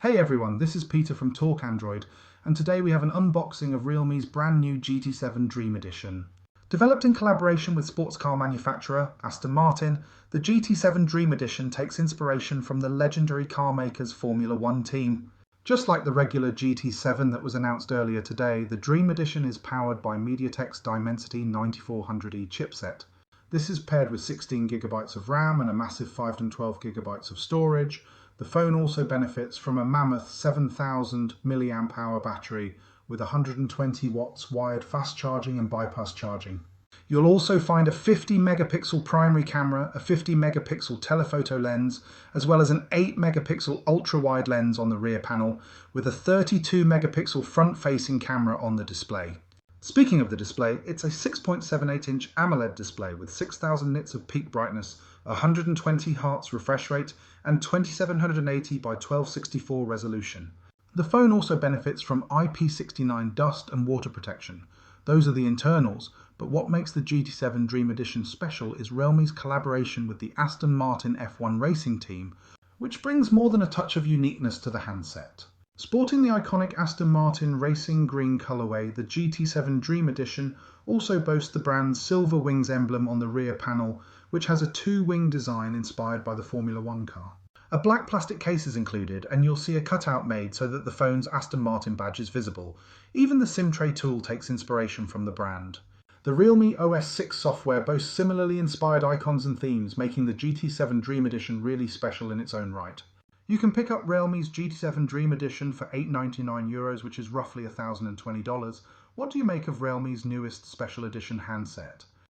Hey everyone, this is Peter from TalkAndroid, and today we have an unboxing of Realme's brand new GT7 Dream Edition. Developed in collaboration with sports car manufacturer Aston Martin, the GT7 Dream Edition takes inspiration from the legendary car maker's Formula 1 team. Just like the regular GT7 that was announced earlier today, the Dream Edition is powered by Mediatek's Dimensity 9400E chipset. This is paired with 16GB of RAM and a massive 512GB of storage. The phone also benefits from a mammoth 7000 mAh battery with 120 watts wired fast charging and bypass charging. You'll also find a 50 megapixel primary camera, a 50 megapixel telephoto lens, as well as an 8 megapixel ultra-wide lens on the rear panel with a 32 megapixel front-facing camera on the display. Speaking of the display, it's a 6.78-inch AMOLED display with 6000 nits of peak brightness, 120 Hz refresh rate, and 2780 by 1264 resolution. The phone also benefits from IP69 dust and water protection. Those are the internals, but what makes the GT7 Dream Edition special is Realme's collaboration with the Aston Martin F1 Racing team, which brings more than a touch of uniqueness to the handset. Sporting the iconic Aston Martin Racing Green colourway, the GT7 Dream Edition also boasts the brand's silver wings emblem on the rear panel, which has a two-wing design inspired by the Formula 1 car. A black plastic case is included, and you'll see a cutout made so that the phone's Aston Martin badge is visible. Even the SIM tray tool takes inspiration from the brand. The Realme OS 6 software boasts similarly inspired icons and themes, making the GT7 Dream Edition really special in its own right. You can pick up Realme's GT7 Dream Edition for €899, which is roughly $1,020. What do you make of Realme's newest special edition handset?